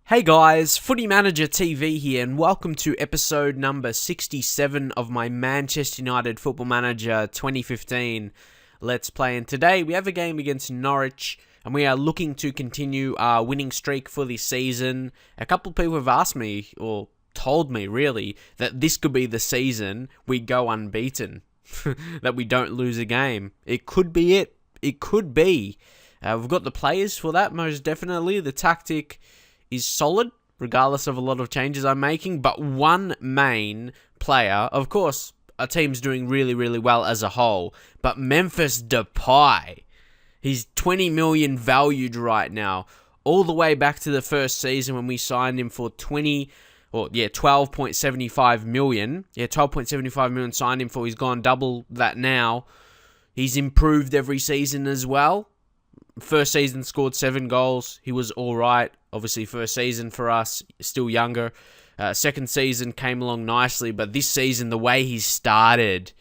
Hey guys, Footy Manager TV here, and welcome to episode number 67 of my Manchester United Football Manager 2015 Let's Play. And today we have a game against Norwich, and we are looking to continue our winning streak for this season. A couple of people have asked me, or told me really, that this could be the season we go unbeaten, that we don't lose a game. It could be it. It could be. We've got the players for that, most definitely. The tactic is solid, regardless of a lot of changes I'm making, but one main player, of course, our team's doing really, really well as a whole, but Memphis Depay, he's 20 million valued right now, all the way back to the first season when we signed him for 12.75 million. 12.75 million signed him for. He's gone double that now. He's improved every season as well. First season scored 7 goals. He was alright. Obviously, first season for us, still younger. Second season came along nicely, but this season, the way he started,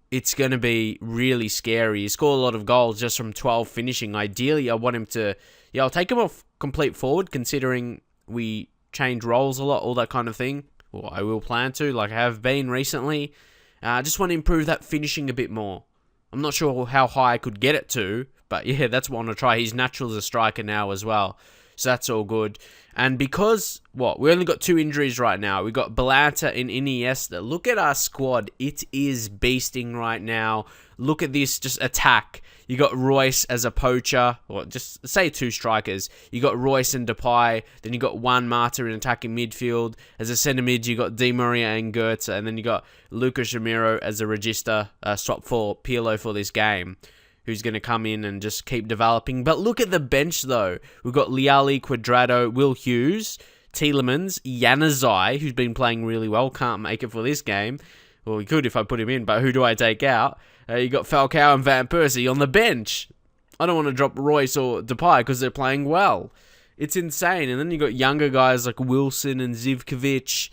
it's going to be really scary. He scored a lot of goals just from 12 finishing. Ideally, I want him to... I'll take him off complete forward, considering we change roles a lot, all that kind of thing. Well, I will plan to, like I have been recently. I just want to improve that finishing a bit more. I'm not sure how high I could get it to, but yeah, that's what I want to try. He's natural as a striker now as well. So that's all good. And because, we only got 2 injuries right now. We got Belanta and Iniesta. Look at our squad. It is beasting right now. Look at this, just attack. You got Royce as a poacher, or just say 2 strikers. You got Royce and Depay. Then you got Juan Mata in attacking midfield. As a centre mid, you got Di Maria and Goetze. And then you got Lucas Ramiro as a register swap for Pirlo for this game, who's going to come in and just keep developing. But look at the bench, though. We've got Leali, Quadrado, Will Hughes, Tielemans, Januzaj, who's been playing really well. Can't make it for this game. Well, he could if I put him in, but who do I take out? You got Falcao and Van Persie on the bench. I don't want to drop Royce or Depay because they're playing well. It's insane. And then you got younger guys like Wilson and Zivkovic.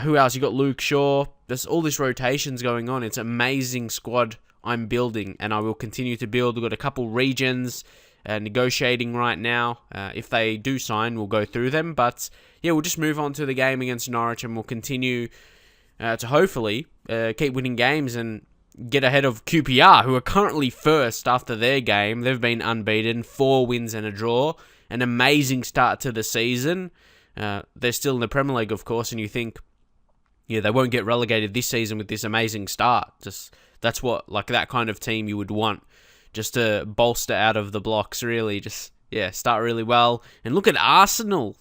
Who else? You got Luke Shaw. There's all this rotations going on. It's an amazing squad I'm building, and I will continue to build. We've got a couple regions negotiating right now. If they do sign, we'll go through them. But yeah, we'll just move on to the game against Norwich, and we'll continue to hopefully keep winning games and get ahead of QPR, who are currently first after their game. They've been unbeaten, 4 wins and a draw. An amazing start to the season. They're still in the Premier League, of course, and you think, yeah, they won't get relegated this season with this amazing start. That's what, like, that kind of team you would want, just to bolster out of the blocks, really. Just, yeah, start really well. And look at Arsenal.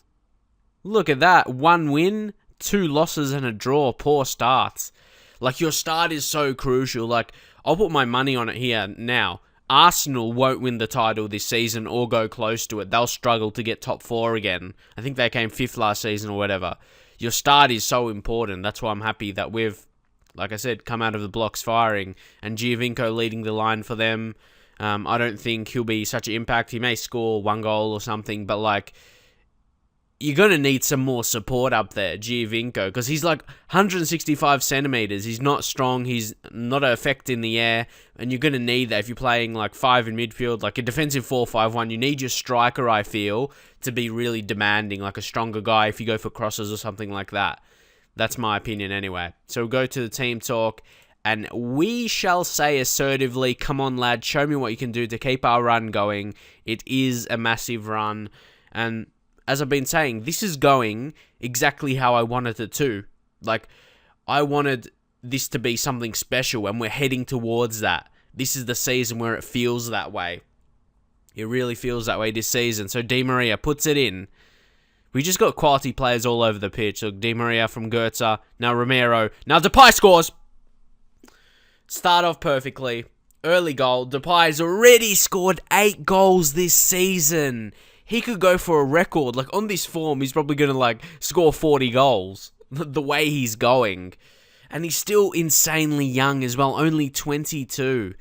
Look at that. 1 win, 2 losses, and a draw. Poor starts. Like, your start is so crucial. Like, I'll put my money on it here now. Arsenal won't win the title this season or go close to it. They'll struggle to get top 4 again. I think they came 5th last season or whatever. Your start is so important. That's why I'm happy that we've, like I said, come out of the blocks firing, and Giovinco leading the line for them. I don't think he'll be such an impact. He may score 1 goal or something, but like, you're going to need some more support up there, Giovinco, because he's like 165 centimeters. He's not strong. He's not an effect in the air, and you're going to need that if you're playing like 5 in midfield, like a defensive 4-5-1. You need your striker, I feel, to be really demanding, like a stronger guy if you go for crosses or something like that. That's my opinion anyway. So we'll go to the team talk, and we shall say assertively, come on, lad, show me what you can do to keep our run going. It is a massive run, and as I've been saying, this is going exactly how I wanted it to. Like, I wanted this to be something special, and we're heading towards that. This is the season where it feels that way. It really feels that way this season. So Di Maria puts it in. We just got quality players all over the pitch. Look, Di Maria from Goetze. Now Romero. Now Depay scores. Start off perfectly. Early goal. Depay's already scored 8 goals this season. He could go for a record. Like, on this form, he's probably going to, like, score 40 goals. The way he's going. And he's still insanely young as well. Only 22.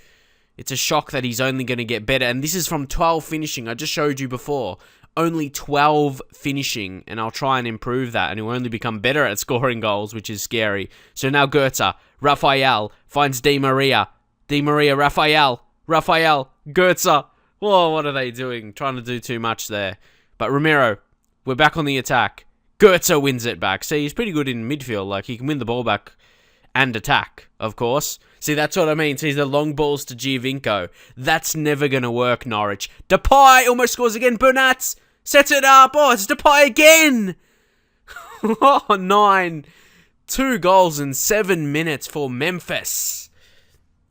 It's a shock that he's only going to get better. And this is from 12 finishing. I just showed you before. Only 12 finishing. And I'll try and improve that. And he'll only become better at scoring goals, which is scary. So now Goetze. Rafael finds Di Maria. Di Maria, Rafael. Goetze. Whoa, what are they doing? Trying to do too much there. But Romero We're back on the attack. Goetze wins it back. See, he's pretty good in midfield. Like, he can win the ball back and attack, of course. See, that's what I mean. See, the long balls to Giovinco. That's never going to work, Norwich. Depay almost scores again. Bernat sets it up. Oh, it's Depay again. Oh, 9. 2 goals in 7 minutes for Memphis.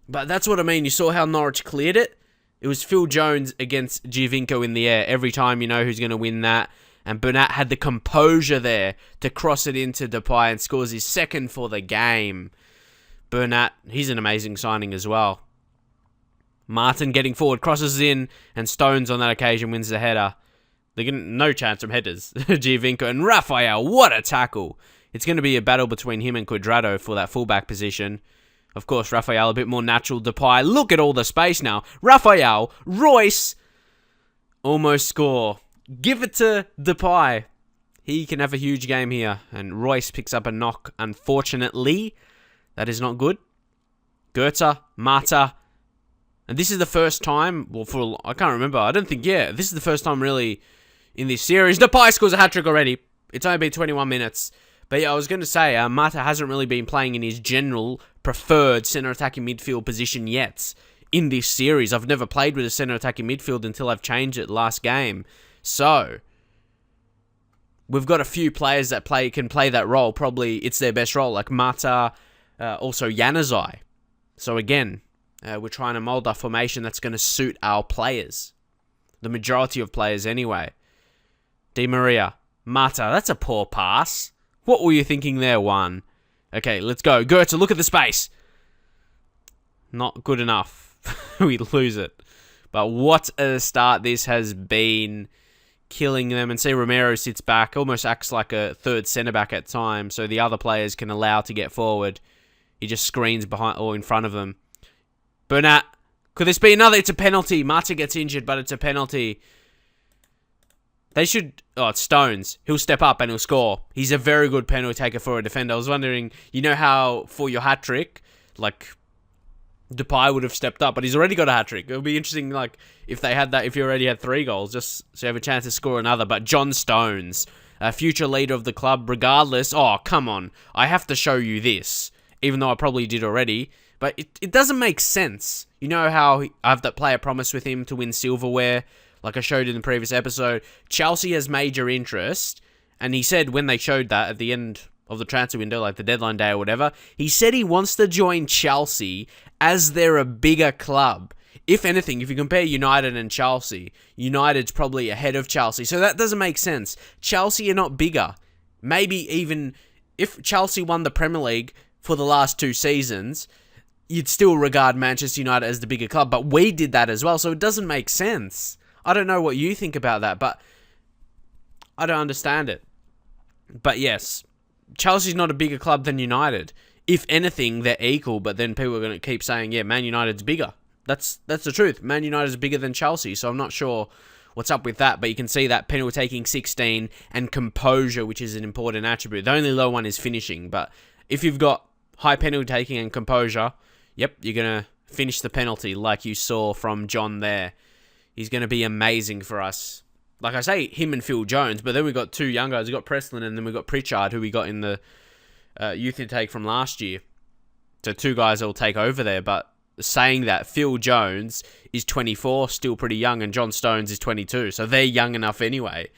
But that's what I mean. You saw how Norwich cleared it. It was Phil Jones against Giovinco in the air. Every time you know who's going to win that. And Bernat had the composure there to cross it into Depay and scores his second for the game. Bernat, he's an amazing signing as well. Martin getting forward, crosses in, and Stones on that occasion wins the header. They're getting no chance from headers. Giovinco and Raphael, what a tackle. It's going to be a battle between him and Cuadrado for that fullback position. Of course, Raphael a bit more natural. Depay, look at all the space now. Raphael, Royce, almost score. Give it to Depay. He can have a huge game here. And Royce picks up a knock, unfortunately. That is not good. Goetze, Mata. And this is the first time, well, I can't remember. I don't think, this is the first time really in this series. Depay scores a hat-trick already. It's only been 21 minutes. But yeah, I was going to say, Mata hasn't really been playing in his general preferred centre-attacking midfield position yet in this series. I've never played with a centre-attacking midfield until I've changed it last game. So, we've got a few players that can play that role. Probably it's their best role, like Mata, also Januzaj. So again, we're trying to mould our formation that's going to suit our players. The majority of players anyway. Di Maria, Mata, that's a poor pass. What were you thinking there, Juan? Okay, let's go. Goetze, look at the space. Not good enough. We lose it. But what a start this has been. Killing them. And see, Romero sits back. Almost acts like a third centre-back at times. So the other players can allow to get forward. He just screens behind or in front of them. Bernat. Could this be another? It's a penalty. Marta gets injured, but it's a penalty. They should... Oh, it's Stones. He'll step up and he'll score. He's a very good penalty taker for a defender. I was wondering, you know how for your hat-trick, like, Depay would have stepped up, but he's already got a hat-trick. It would be interesting, like, if they had that, if you already had 3 goals, just so you have a chance to score another. But John Stones, a future leader of the club, regardless... Oh, come on. I have to show you this, even though I probably did already. But it doesn't make sense. You know how I have that player promise with him to win silverware, like I showed in the previous episode. Chelsea has major interest, and he said when they showed that at the end of the transfer window, like the deadline day or whatever, he said he wants to join Chelsea as they're a bigger club. If anything, if you compare United and Chelsea, United's probably ahead of Chelsea. So that doesn't make sense. Chelsea are not bigger. Maybe even if Chelsea won the Premier League for the last 2 seasons, you'd still regard Manchester United as the bigger club. But we did that as well, so it doesn't make sense. I don't know what you think about that, but I don't understand it. But yes, Chelsea's not a bigger club than United. If anything, they're equal, but then people are going to keep saying, yeah, Man United's bigger. That's the truth. Man United is bigger than Chelsea, so I'm not sure what's up with that, but you can see that penalty taking 16 and composure, which is an important attribute. The only low one is finishing, but if you've got high penalty taking and composure, yep, you're going to finish the penalty like you saw from John there. He's going to be amazing for us. Like I say, him and Phil Jones, but then we've got 2 young guys. We've got Preston and then we've got Pritchard, who we got in the youth intake from last year. So 2 guys that will take over there, but saying that, Phil Jones is 24, still pretty young, and John Stones is 22, so they're young enough anyway.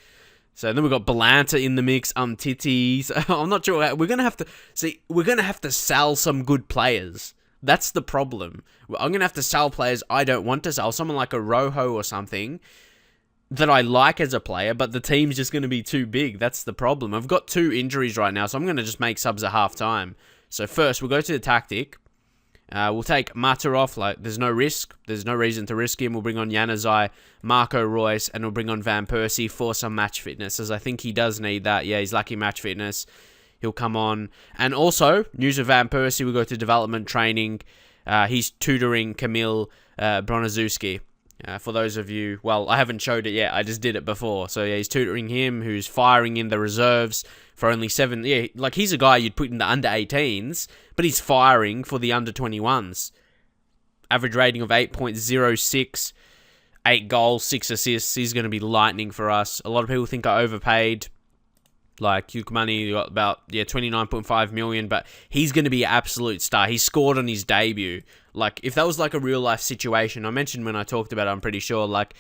So then we've got Belanta in the mix, Titties. I'm not sure. We're going to have to sell some good players. That's the problem. I'm going to have to sell players I don't want to sell. Someone like a Rojo or something that I like as a player, but the team's just going to be too big. That's the problem. I've got 2 injuries right now, so I'm going to just make subs at half-time. So first, we'll go to the tactic. We'll take Mata off. Like, there's no risk. There's no reason to risk him. We'll bring on Januzaj, Marco Reus, and we'll bring on Van Persie for some match fitness, as I think he does need that. Yeah, he's lacking match fitness. He'll come on. And also, news of Van Persie, we'll go to development training. He's tutoring Kamil Broniszewski. For those of you, well, I haven't showed it yet. I just did it before. So, yeah, he's tutoring him, who's firing in the reserves for only 7. Yeah, like, he's a guy you'd put in the under-18s, but he's firing for the under-21s. Average rating of 8.06. 8 goals, 6 assists. He's going to be lightning for us. A lot of people think I overpaid. Like, Hugh Money got about 29.5 million, but he's going to be an absolute star. He scored on his debut. Like, if that was like a real life situation, I mentioned when I talked about it, I'm pretty sure, like,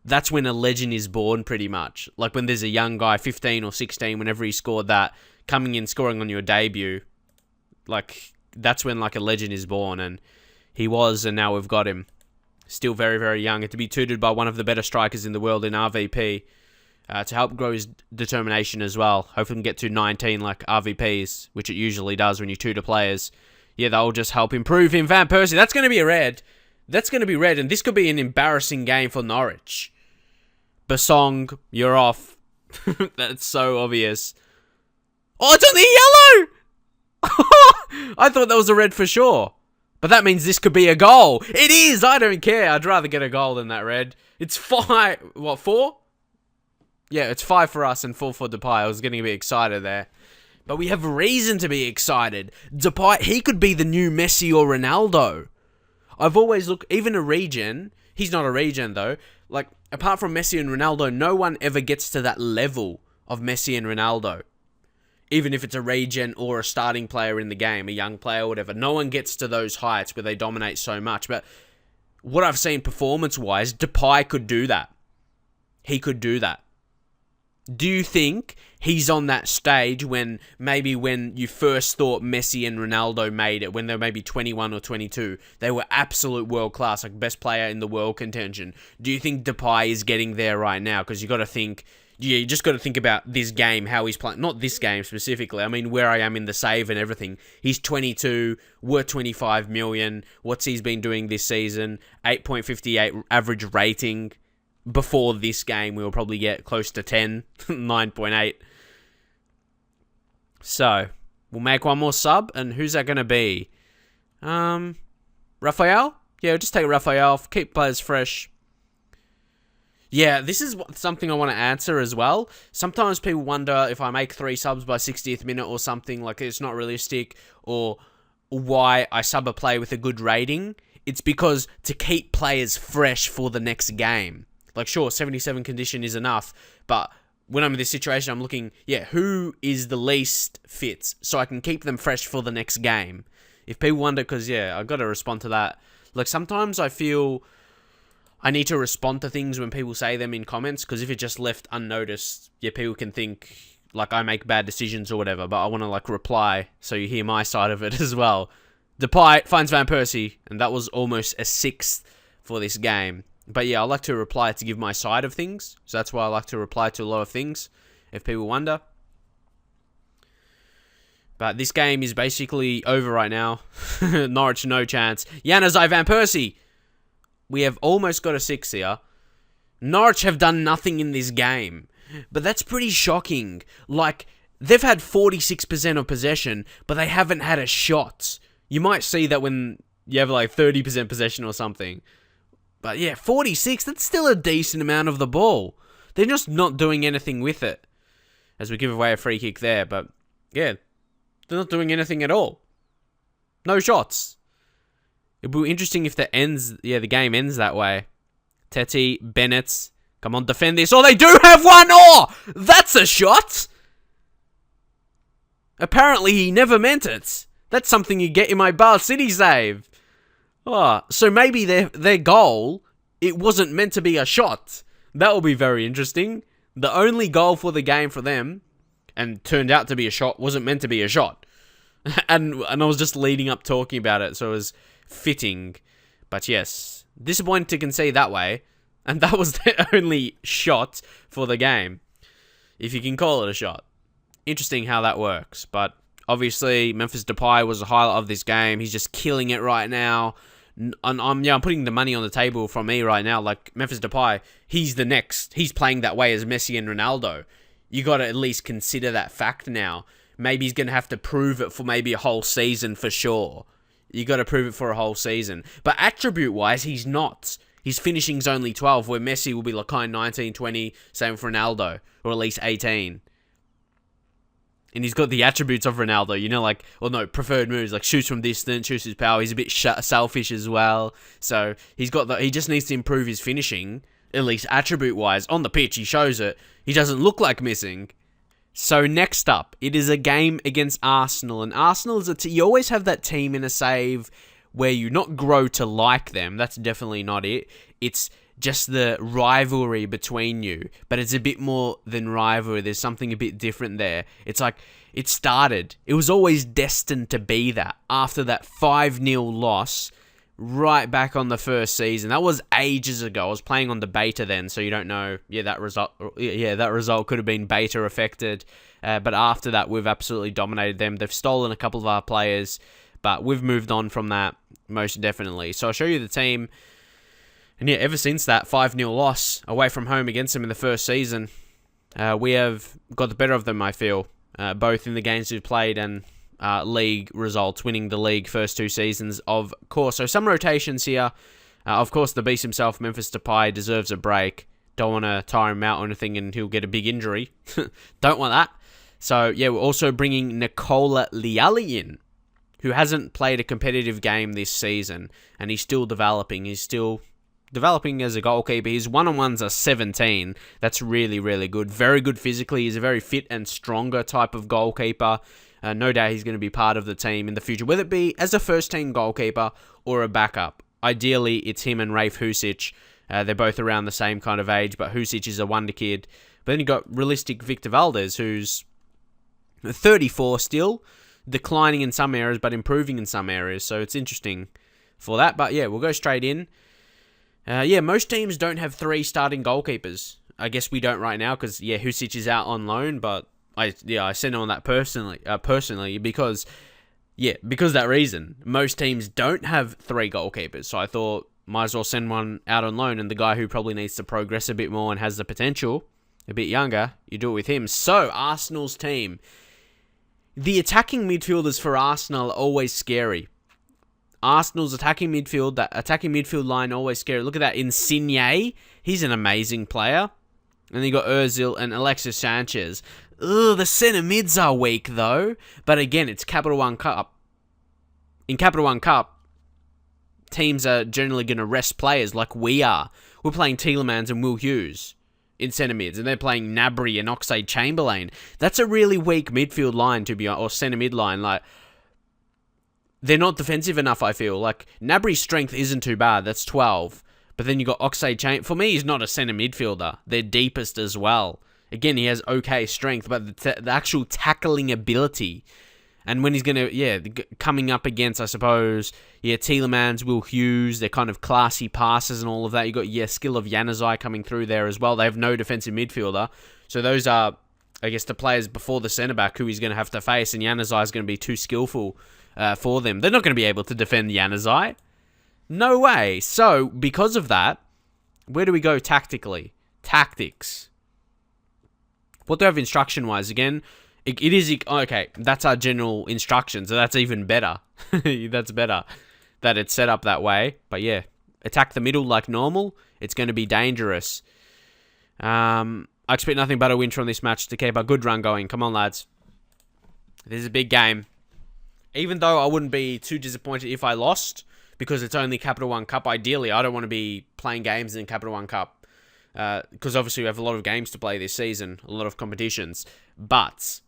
that's when a legend is born, pretty much. Like, when there's a young guy, 15 or 16, whenever he scored that, coming in, scoring on your debut, like, that's when, like, a legend is born, and he was, and now we've got him. Still very, very young, and to be tutored by one of the better strikers in the world in RVP, to help grow his determination as well. Hopefully we can get to 19 like RVPs, which it usually does when you tutor players. Yeah, that'll just help improve him. Van Persie, that's going to be a red. That's going to be red, and this could be an embarrassing game for Norwich. Basong, you're off. That's so obvious. Oh, it's on the yellow! I thought that was a red for sure. But that means this could be a goal. It is! I don't care. I'd rather get a goal than that red. It's 5... What, 4? Yeah, it's 5 for us and 4 for Depay. I was getting a bit excited there. But we have reason to be excited. Depay, he could be the new Messi or Ronaldo. I've always looked, even a regen, he's not a regen though. Like, apart from Messi and Ronaldo, no one ever gets to that level of Messi and Ronaldo. Even if it's a regen or a starting player in the game, a young player or whatever. No one gets to those heights where they dominate so much. But what I've seen performance-wise, Depay could do that. He could do that. Do you think he's on that stage when you first thought Messi and Ronaldo made it, when they were maybe 21 or 22, they were absolute world class, like best player in the world contention? Do you think Depay is getting there right now? Because you got to think, you just got to think about this game, how he's playing. Not this game specifically. I mean, where I am in the save and everything. He's 22, worth 25 million. What's he's been doing this season? 8.58 average rating. Before this game, we will probably get close to 10, 9.8. So, we'll make one more sub, and who's that going to be? Raphael? Yeah, we'll just take Raphael, keep players fresh. Yeah, this is something I want to answer as well. Sometimes people wonder if I make 3 subs by 60th minute or something, like it's not realistic, or why I sub a player with a good rating. It's because to keep players fresh for the next game. Like, sure, 77 condition is enough, but when I'm in this situation, I'm looking, who is the least fit, so I can keep them fresh for the next game. If people wonder, because, I've got to respond to that. Like, sometimes I feel I need to respond to things when people say them in comments, because if it's just left unnoticed, people can think, like, I make bad decisions or whatever, but I want to, like, reply, so you hear my side of it as well. Depay finds Van Persie, and that was almost a 6th for this game. But I like to reply to give my side of things. So that's why I like to reply to a lot of things, if people wonder. But this game is basically over right now. Norwich, no chance. Januzaj Van Persie. We have almost got a 6 here. Norwich have done nothing in this game. But that's pretty shocking. Like, they've had 46% of possession, but they haven't had a shot. You might see that when you have like 30% possession or something. But 46, that's still a decent amount of the ball. They're just not doing anything with it. As we give away a free kick there, but they're not doing anything at all. No shots. It'll be interesting if the game ends that way. Teti, Bennett, come on, defend this. Oh, they do have one! Oh, that's a shot! Apparently he never meant it. That's something you get in my Bar City save. Oh, so maybe their goal, it wasn't meant to be a shot. That will be very interesting. The only goal for the game for them, and turned out to be a shot, wasn't meant to be a shot. and I was just leading up talking about it, so it was fitting. But yes, disappointed to concede that way. And that was the only shot for the game. If you can call it a shot. Interesting how that works. But obviously, Memphis Depay was the highlight of this game. He's just killing it right now. I'm putting the money on the table from me right now. Like, Memphis Depay, he's the next. He's playing that way as Messi and Ronaldo. You got to at least consider that fact now. Maybe he's going to have to prove it for maybe a whole season for sure. You got to prove it for a whole season. But attribute-wise, he's not. His finishing's only 12, where Messi will be like 19, 20, same for Ronaldo, or at least 18. And he's got the attributes of Ronaldo, preferred moves, like shoots from distance, shoots power. He's a bit selfish as well. So he just needs to improve his finishing. At least attribute-wise. On the pitch, he shows it. He doesn't look like missing. So next up, it is a game against Arsenal. And Arsenal is you always have that team in a save where you not grow to like them. That's definitely not it. It's just the rivalry between you. But it's a bit more than rivalry. There's something a bit different there. It's like, it started. It was always destined to be that. After that 5-0 loss, right back on the first season. That was ages ago. I was playing on the beta then, so you don't know. That result could have been beta affected. But after that, we've absolutely dominated them. They've stolen a couple of our players, but we've moved on from that, most definitely. So I'll show you the team. And yeah, ever since that 5-0 loss away from home against them in the first season, we have got the better of them, I feel. Both in the games we've played and league results, winning the league first 2 seasons, of course. So some rotations here. Of course, the beast himself, Memphis Depay, deserves a break. Don't want to tire him out or anything and he'll get a big injury. Don't want that. So yeah, we're also bringing Nicola Liali in, who hasn't played a competitive game this season, and he's still developing. He's still developing as a goalkeeper. His one-on-ones are 17. That's really, really good. Very good physically. He's a very fit and stronger type of goalkeeper. No doubt he's going to be part of the team in the future, whether it be as a first-team goalkeeper or a backup. Ideally, it's him and Rafe Husic. They're both around the same kind of age, but Husic is a wonder kid. But then you've got realistic Victor Valdez, who's 34 still, declining in some areas, but improving in some areas. So it's interesting for that. But yeah, we'll go straight in. Most teams don't have 3 starting goalkeepers. I guess we don't right now because, Husic is out on loan, but I sent on that personally because that reason. Most teams don't have 3 goalkeepers, so I thought might as well send one out on loan, and the guy who probably needs to progress a bit more and has the potential, a bit younger, you do it with him. So, Arsenal's team. The attacking midfielders for Arsenal are always scary. Arsenal's attacking midfield line always scary. Look at that, Insigne. He's an amazing player. And then you got Ozil and Alexis Sanchez. Ugh, the centre mids are weak though. But again, it's Capital One Cup. In Capital One Cup, teams are generally going to rest players like we are. We're playing Tielemans and Will Hughes in centre mids, and they're playing Gnabry and Oxlade-Chamberlain. That's a really weak midfield line or centre mid line. Like, they're not defensive enough, I feel. Like, Gnabry's strength isn't too bad. That's 12. But then you got Oxlade-Chamberlain. For me, he's not a centre midfielder. They're deepest as well. Again, he has okay strength, but the actual tackling ability. And when he's going to, coming up against, I suppose, Tielemans, Will Hughes, they're kind of classy passes and all of that. You got, skill of Januzaj coming through there as well. They have no defensive midfielder. So those are, I guess, the players before the centre-back who he's going to have to face, and Januzaj is going to be too skillful for them. They're not going to be able to defend Januzaj. No way. So, because of that, where do we go tactically? Tactics. What do I have instruction-wise? Again, it is... Okay, that's our general instruction, so that's even better. That's better that it's set up that way. But yeah, attack the middle like normal. It's going to be dangerous. I expect nothing but a win from this match to keep a good run going. Come on, lads. This is a big game. Even though I wouldn't be too disappointed if I lost, because it's only Capital One Cup. Ideally, I don't want to be playing games in Capital One Cup. Because obviously we have a lot of games to play this season, a lot of competitions. But,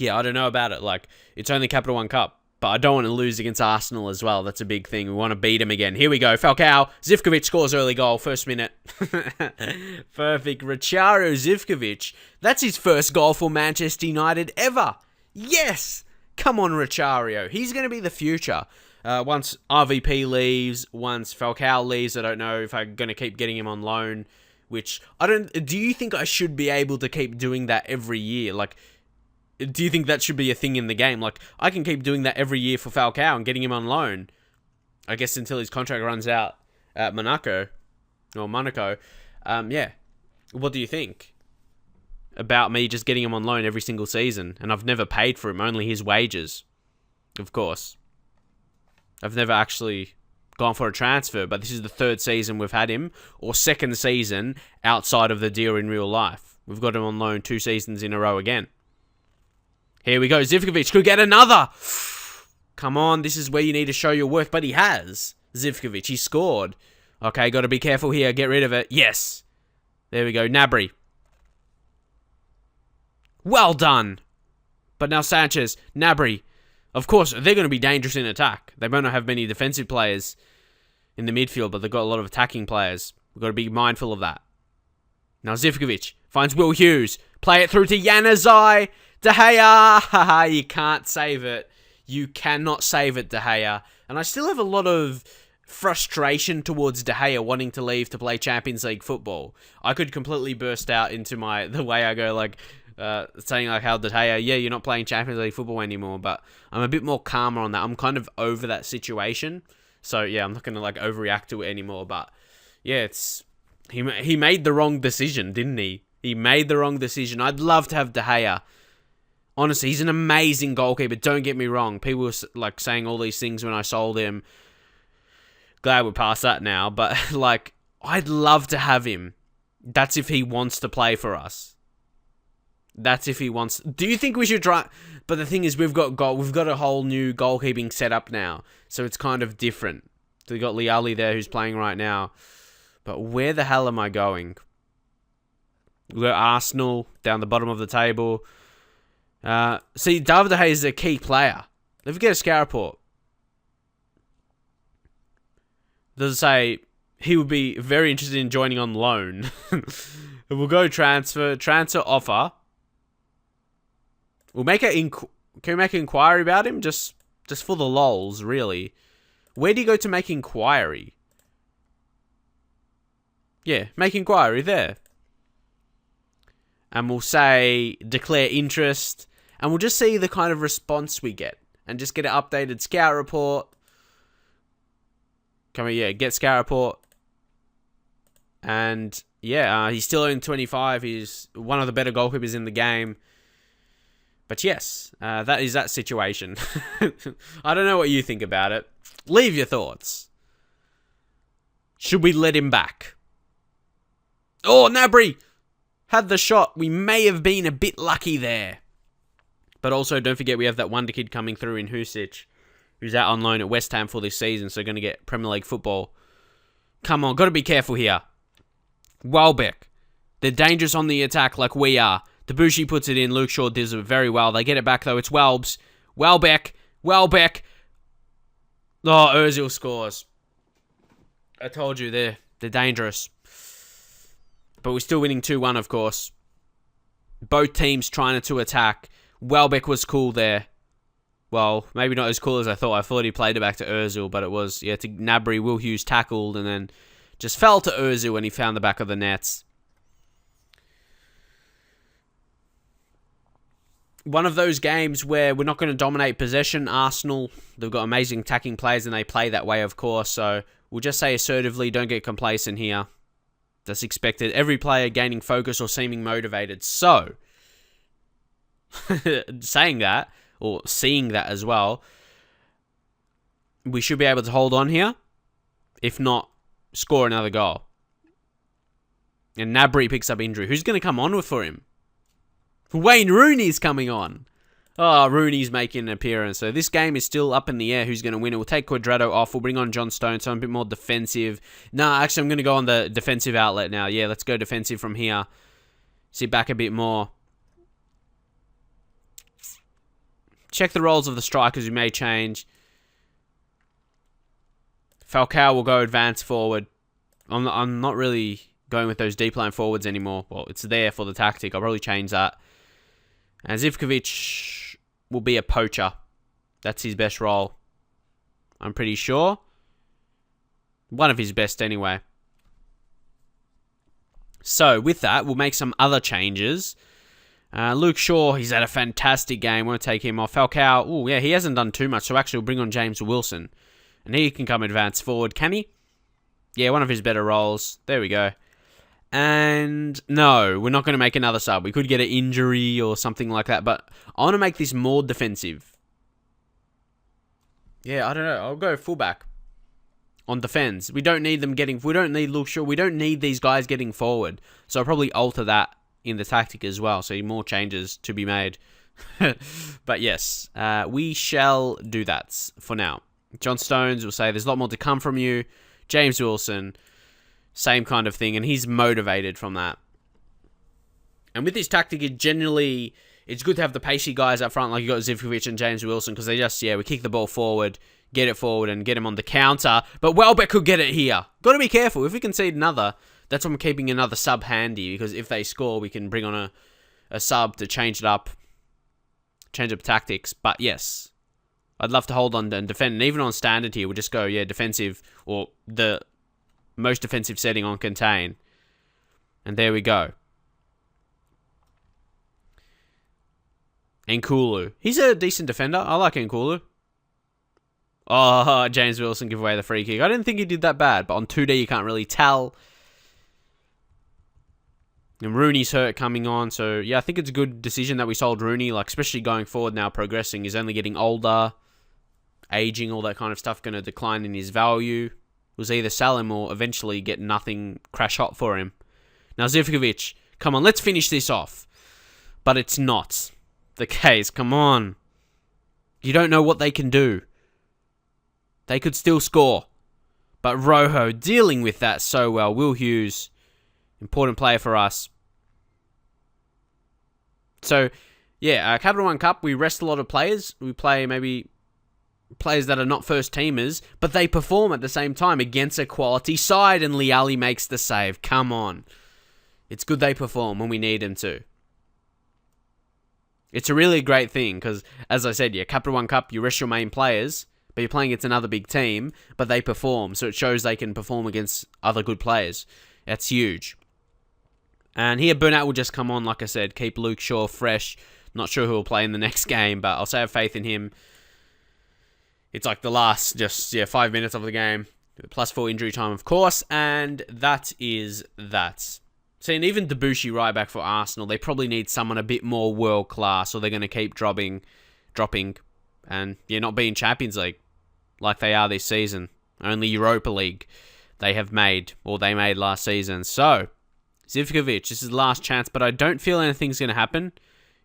I don't know about it. Like, it's only Capital One Cup, but I don't want to lose against Arsenal as well. That's a big thing. We want to beat them again. Here we go. Falcao. Zivkovic scores early goal, first minute. Perfect. Richario Zivkovic. That's his first goal for Manchester United ever. Yes! Come on, Richario. He's going to be the future. Once RVP leaves, once Falcao leaves, I don't know if I'm going to keep getting him on loan, which do you think I should be able to keep doing that every year? Like, do you think that should be a thing in the game? Like, I can keep doing that every year for Falcao and getting him on loan, I guess until his contract runs out at Monaco. What do you think about me just getting him on loan every single season? And I've never paid for him, only his wages, of course. I've never actually gone for a transfer, but this is the 3rd season we've had him, or 2nd season outside of the deal in real life. We've got him on loan 2 seasons in a row again. Here we go. Zivkovic could get another. Come on, this is where you need to show your worth, but he has. Zivkovic, he scored. Okay, got to be careful here. Get rid of it. Yes. There we go. Gnabry. Well done. But now Sanchez. Gnabry. Of course, they're going to be dangerous in attack. They might not have many defensive players in the midfield, but they've got a lot of attacking players. We've got to be mindful of that. Now Zivkovic finds Will Hughes. Play it through to Januzaj. De Gea. You can't save it. You cannot save it, De Gea. And I still have a lot of frustration towards De Gea wanting to leave to play Champions League football. I could completely burst out into the way I go, like, saying like how De Gea, yeah, you're not playing Champions League football anymore, but I'm a bit more calmer on that. I'm kind of over that situation. So yeah, I'm not going to like overreact to it anymore, but yeah, he made the wrong decision, didn't he? He made the wrong decision. I'd love to have De Gea. Honestly, he's an amazing goalkeeper. Don't get me wrong. People were like saying all these things when I sold him. Glad we're past that now. But like, I'd love to have him. That's if he wants to play for us. That's if he wants. Do you think we should try? But the thing is, we've got a whole new goalkeeping setup now, so it's kind of different. So we got Liali there, who's playing right now. But where the hell am I going? We're Arsenal down the bottom of the table. See, David De Gea is a key player. Let's get a scout report. Does it say he would be very interested in joining on loan? We'll go transfer offer. We'll make can we make an inquiry about him? Just for the lols, really. Where do you go to make inquiry? Yeah, make inquiry there. And we'll say declare interest. And we'll just see the kind of response we get. And just get an updated scout report. Get scout report. And yeah, he's still in 25. He's one of the better goalkeepers in the game. But yes, that is that situation. I don't know what you think about it. Leave your thoughts. Should we let him back? Oh, Gnabry had the shot. We may have been a bit lucky there. But also, don't forget, we have that wonder kid coming through in Husic, who's out on loan at West Ham for this season, so going to get Premier League football. Come on, got to be careful here. Welbeck. They're dangerous on the attack like we are. Debussy puts it in. Luke Shaw does it very well. They get it back, though. It's Welbs. Welbeck. Oh, Ozil scores. I told you, they're dangerous. But we're still winning 2-1, of course. Both teams trying to attack. Welbeck was cool there. Well, maybe not as cool as I thought. I thought he played it back to Ozil, but it was, to Gnabry. Will Hughes tackled and then just fell to Ozil when he found the back of the nets. One of those games where we're not going to dominate possession. Arsenal, they've got amazing attacking players and they play that way, of course. So we'll just say assertively, don't get complacent here. That's expected. Every player gaining focus or seeming motivated. So, saying that, or seeing that as well, we should be able to hold on here. If not, score another goal. And Gnabry picks up injury. Who's going to come on for him? Wayne Rooney's coming on. Oh, Rooney's making an appearance. So this game is still up in the air. Who's going to win it? We'll take Cuadrado off. We'll bring on John Stones, so I'm a bit more defensive. Nah, actually, I'm going to go on the defensive outlet now. Yeah, let's go defensive from here. Sit back a bit more. Check the roles of the strikers who may change. Falcao will go advance forward. I'm not really going with those deep line forwards anymore. Well, it's there for the tactic. I'll probably change that. And Zivkovic will be a poacher. That's his best role. I'm pretty sure. One of his best anyway. So, with that, we'll make some other changes. Luke Shaw, he's had a fantastic game. Won't take him off. Falcao, he hasn't done too much. So, actually, we'll bring on James Wilson. And he can come advance forward. Can he? Yeah, one of his better roles. There we go. And no, we're not going to make another sub. We could get an injury or something like that, but I want to make this more defensive. Yeah, I don't know. I'll go fullback on defense. We don't need Luke Shaw. We don't need these guys getting forward. So I'll probably alter that in the tactic as well. So more changes to be made. But yes, we shall do that for now. John Stones will say there's a lot more to come from you. James Wilson. Same kind of thing, and he's motivated from that. And with this tactic, it's good to have the pacey guys up front, like you got Zivkovic and James Wilson, because they just, we kick the ball forward, get it forward, and get him on the counter. But Welbeck could get it here. Got to be careful. If we concede another, that's why I'm keeping another sub handy, because if they score, we can bring on a sub to change up tactics. But yes, I'd love to hold on and defend. And even on standard here, we'll just go, defensive, or the most defensive setting on contain. And there we go. Nkulu. He's a decent defender. I like Nkulu. Oh, James Wilson give away the free kick. I didn't think he did that bad, but on 2D you can't really tell. And Rooney's hurt coming on, so I think it's a good decision that we sold Rooney, like especially going forward now, progressing. He's only getting older, aging, all that kind of stuff, going to decline in his value. It was either sell him or eventually get nothing crash hot for him. Now Zivkovic, come on, let's finish this off. But it's not the case. Come on. You don't know what they can do. They could still score. But Rojo dealing with that so well. Will Hughes, important player for us. So, Capital One Cup, we rest a lot of players. We play maybe players that are not first teamers, but they perform at the same time against a quality side, and Liali makes the save. Come on. It's good they perform when we need them to. It's a really great thing because, as I said, Capital One Cup, you rest your main players, but you're playing against another big team, but they perform. So it shows they can perform against other good players. That's huge. And here, Burnett will just come on, like I said, keep Luke Shaw fresh. Not sure who will play in the next game, but I'll say I have faith in him. It's like the last, 5 minutes of the game. +4 injury time, of course, and that is that. See, and even Debussy right back for Arsenal, they probably need someone a bit more world-class, or they're going to keep dropping, and not being Champions League like they are this season. Only Europa League they made last season. So, Zivkovic, this is the last chance, but I don't feel anything's going to happen.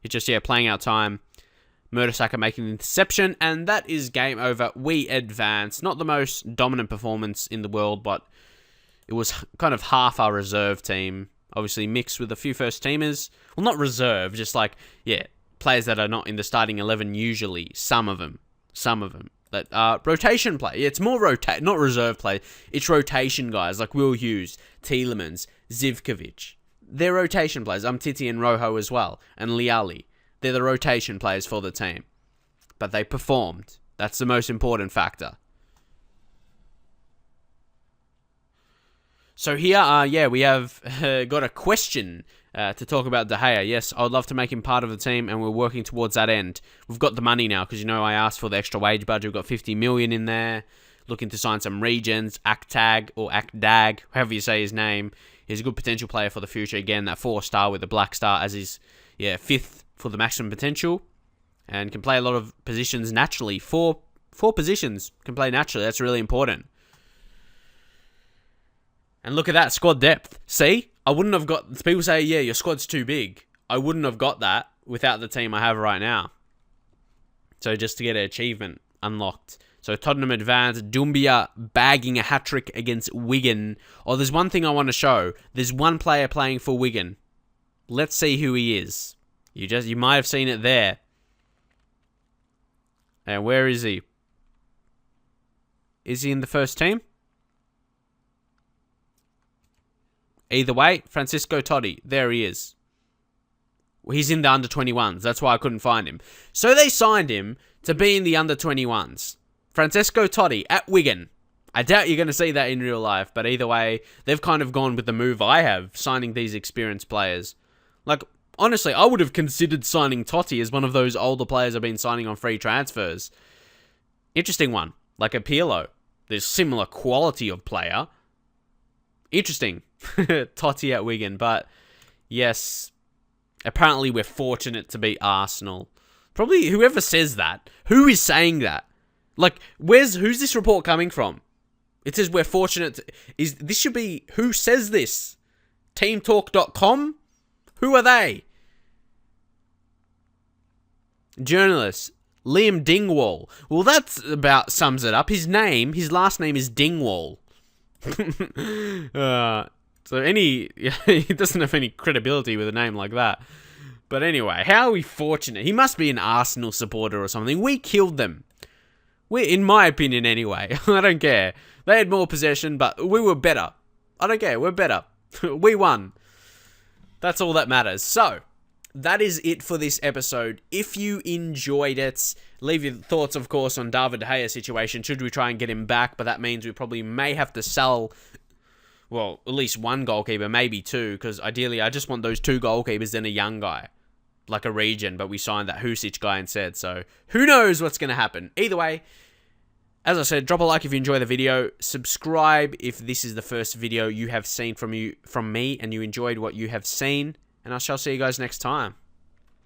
It's just, playing out time. Mertesacker making an interception, and that is game over. We advance. Not the most dominant performance in the world, but it was kind of half our reserve team. Obviously mixed with a few first teamers. Well, not reserve, just players that are not in the starting 11 usually. Some of them. That are rotation play. It's more not reserve play. It's rotation guys like Will Hughes, Tielemans, Zivkovic. They're rotation players. Titi and Rojo as well. And Liali. They're the rotation players for the team. But they performed. That's the most important factor. So here, we have got a question to talk about De Gea. Yes, I would love to make him part of the team, and we're working towards that end. We've got the money now, because I asked for the extra wage budget. We've got 50 million in there. Looking to sign some regions. Aktag, or Akdag, however you say his name. He's a good potential player for the future. Again, that 4-star with the black star as his 5th for the maximum potential. And can play a lot of positions naturally. Four positions can play naturally. That's really important. And look at that, squad depth. See? I wouldn't have got... People say, your squad's too big. I wouldn't have got that without the team I have right now. So just to get an achievement unlocked. So Tottenham advance. Doumbia bagging a hat-trick against Wigan. Oh, there's one thing I want to show. There's one player playing for Wigan. Let's see who he is. You might have seen it there. And where is he? Is he in the first team? Either way, Francisco Totti. There he is. He's in the under-21s. That's why I couldn't find him. So they signed him to be in the under-21s. Francesco Totti at Wigan. I doubt you're going to see that in real life, but either way, they've kind of gone with the move I have, signing these experienced players. Honestly, I would have considered signing Totti as one of those older players I've been signing on free transfers. Interesting one. Like a Pirlo. There's similar quality of player. Interesting. Totti at Wigan, but yes, apparently we're fortunate to beat Arsenal. Probably whoever says that. Who is saying that? Who's this report coming from? It says we're fortunate. This should be, who says this? Teamtalk.com? Who are they? Journalist. Liam Dingwall. Well, that's about sums it up. His last name is Dingwall. So he doesn't have any credibility with a name like that. But anyway, how are we fortunate? He must be an Arsenal supporter or something. We killed them. In my opinion anyway. I don't care. They had more possession, but we were better. I don't care. We're better. We won. That's all that matters. So, that is it for this episode. If you enjoyed it, leave your thoughts, of course, on David De Gea's situation. Should we try and get him back? But that means we probably may have to sell, well, at least one goalkeeper, maybe two, because ideally I just want those two goalkeepers and a young guy, like a region, but we signed that Husic guy instead. So, who knows what's going to happen? Either way, as I said, drop a like if you enjoy the video. Subscribe if this is the first video you have seen from me and you enjoyed what you have seen. And I shall see you guys next time.